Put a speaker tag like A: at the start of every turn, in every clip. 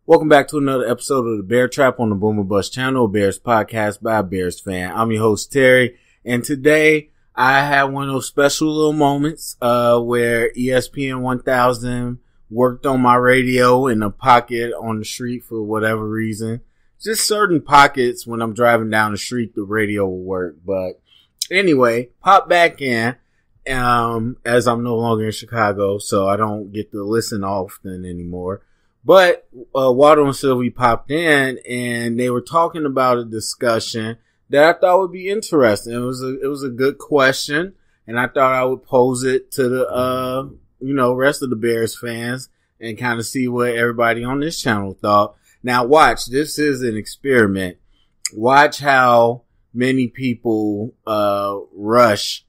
A: Welcome back to another episode of the Bear Trap on the Boomer Bust channel, Bears podcast by a Bears fan. I'm your host, Terry, and today I had one of those special little moments where ESPN 1000 worked on my radio in a pocket on the street for whatever reason. Just certain pockets when I'm driving down the street, the radio will work. But anyway, pop back in as I'm no longer in Chicago, so I don't get to listen often anymore. But Waldo and Sylvie popped in, and they were talking about a discussion that I thought would be interesting. It was a good question, and I thought I would pose it to the rest of the Bears fans and kind of see what everybody on this channel thought. Now, watch. This is an experiment. Watch how many people rush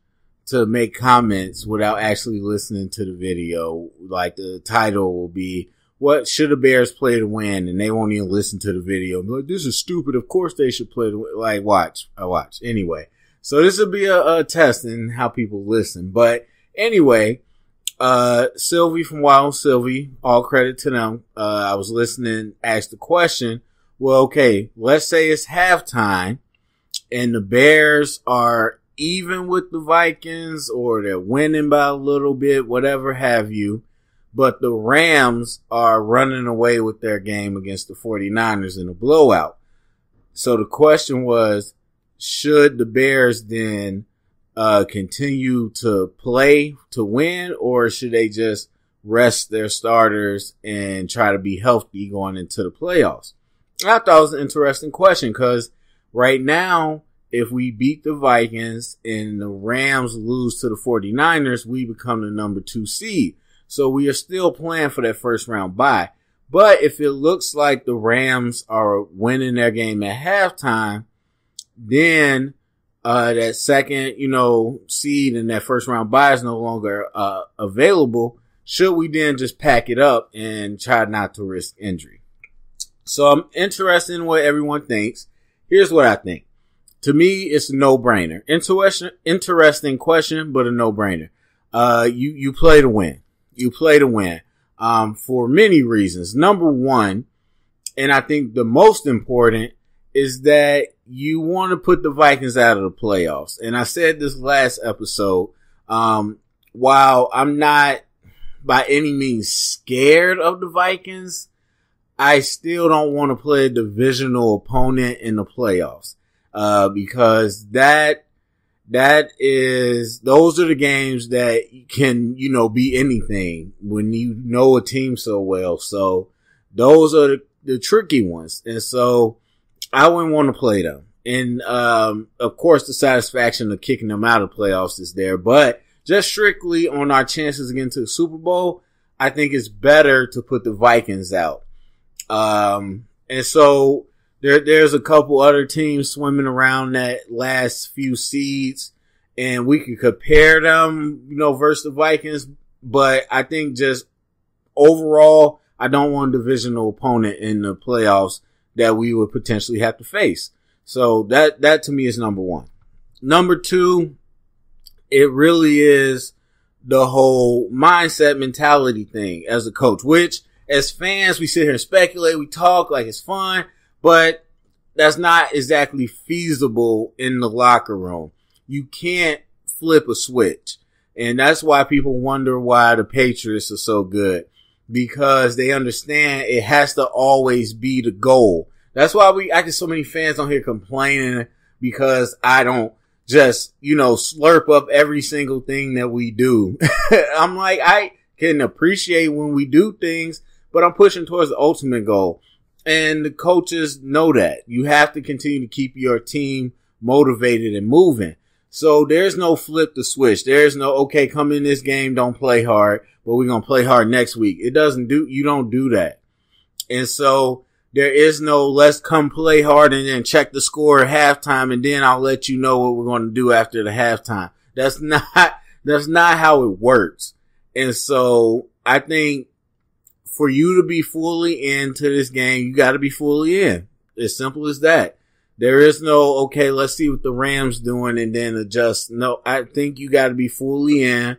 A: to make comments without actually listening to the video. Like the title will be, "What should the Bears play to win?" And they won't even listen to the video. Like, this is stupid. Of course they should play to win. Like, watch. Anyway, so this will be a test in how people listen. But anyway, Sylvie from Wild Sylvie, all credit to them. I was listening, asked the question. Well, okay, let's say it's halftime and the Bears are even with the Vikings or they're winning by a little bit, whatever have you. But the Rams are running away with their game against the 49ers in a blowout. So the question was, should the Bears then continue to play to win, or should they just rest their starters and try to be healthy going into the playoffs? I thought it was an interesting question because right now, if we beat the Vikings and the Rams lose to the 49ers, we become the number 2 seed. So we are still playing for that first round bye. But if it looks like the Rams are winning their game at halftime, then that second, seed in that first round bye is no longer available. Should we then just pack it up and try not to risk injury? So I'm interested in what everyone thinks. Here's what I think. To me, it's a no-brainer. Interesting question, but a no-brainer. You play to win. You play to win, for many reasons. Number one, and I think the most important, is that you want to put the Vikings out of the playoffs. And I said this last episode, while I'm not by any means scared of the Vikings, I still don't want to play a divisional opponent in the playoffs, because those are the games that can, be anything when you know a team so well. So those are the tricky ones. And so I wouldn't want to play them. And, of course the satisfaction of kicking them out of the playoffs is there, but just strictly on our chances to get into the Super Bowl, I think it's better to put the Vikings out. And so there's a couple other teams swimming around that last few seeds, and we can compare them, versus the Vikings. But I think just overall, I don't want a divisional opponent in the playoffs that we would potentially have to face. So that to me is number one. Number two, it really is the whole mindset mentality thing as a coach, which as fans, we sit here and speculate, we talk like it's fun. But that's not exactly feasible in the locker room. You can't flip a switch. And that's why people wonder why the Patriots are so good. Because they understand it has to always be the goal. That's why I get so many fans on here complaining because I don't just, slurp up every single thing that we do. I'm like, I can appreciate when we do things, but I'm pushing towards the ultimate goal. And the coaches know that. You have to continue to keep your team motivated and moving. So there's no flip the switch. There's no, okay, come in this game, don't play hard, but we're going to play hard next week. You don't do that. And so there is no, let's come play hard and then check the score at halftime and then I'll let you know what we're going to do after the halftime. That's not how it works. And so I think for you to be fully into this game, you got to be fully in. As simple as that. There is no, okay, let's see what the Rams doing and then adjust. No, I think you got to be fully in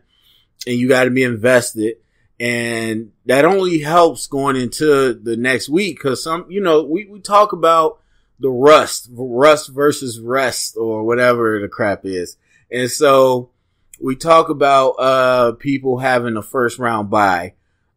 A: and you got to be invested. And that only helps going into the next week, because we talk about the rust versus rest, or whatever the crap is. And so we talk about people having a first round bye,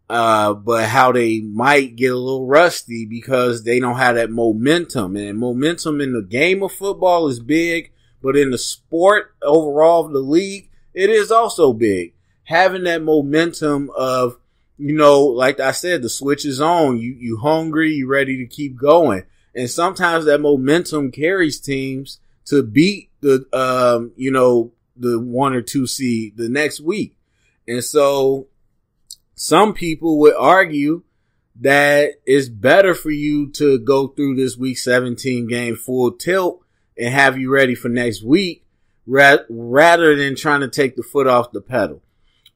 A: but how they might get a little rusty because they don't have that momentum. And momentum in the game of football is big, but in the sport overall of the league, it is also big. Having that momentum of, like I said, the switch is on. You hungry, you ready to keep going. And sometimes that momentum carries teams to beat the 1 or 2 seed the next week. And so some people would argue that it's better for you to go through this week 17 game full tilt and have you ready for next week rather than trying to take the foot off the pedal.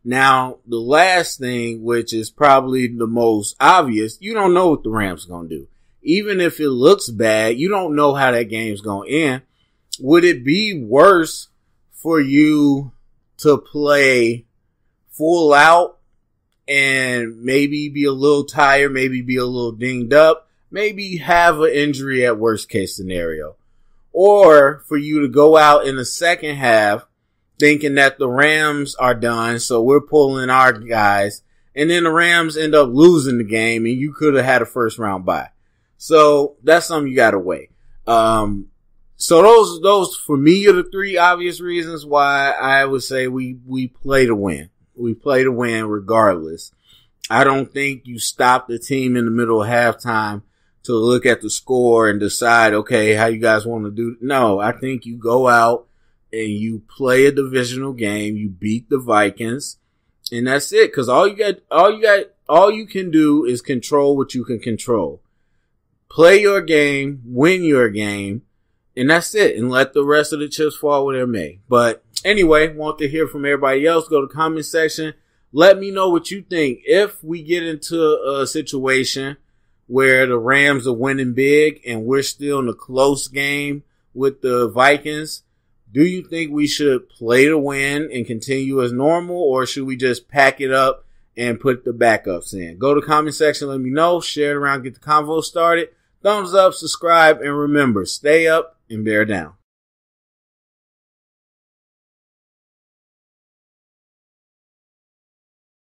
A: Now, the last thing, which is probably the most obvious, you don't know what the Rams are going to do. Even if it looks bad, you don't know how that game's going to end. Would it be worse for you to play full out and maybe be a little tired, maybe be a little dinged up, maybe have an injury at worst case scenario? Or for you to go out in the second half thinking that the Rams are done, so we're pulling our guys, and then the Rams end up losing the game, and you could have had a first round bye. So that's something you gotta weigh. So those for me are the 3 obvious reasons why I would say we play to win. We play to win regardless. I don't think you stop the team in the middle of halftime to look at the score and decide, okay, how you guys want to do. No, I think you go out and you play a divisional game, you beat the Vikings, and that's it. Cause all you can do is control what you can control. Play your game, win your game, and that's it. And let the rest of the chips fall where they may. But anyway, want to hear from everybody else. Go to the comment section. Let me know what you think. If we get into a situation where the Rams are winning big and we're still in a close game with the Vikings, do you think we should play to win and continue as normal, or should we just pack it up and put the backups in? Go to the comment section, let me know, share it around, get the convo started. Thumbs up, subscribe, and remember, stay up and bear down.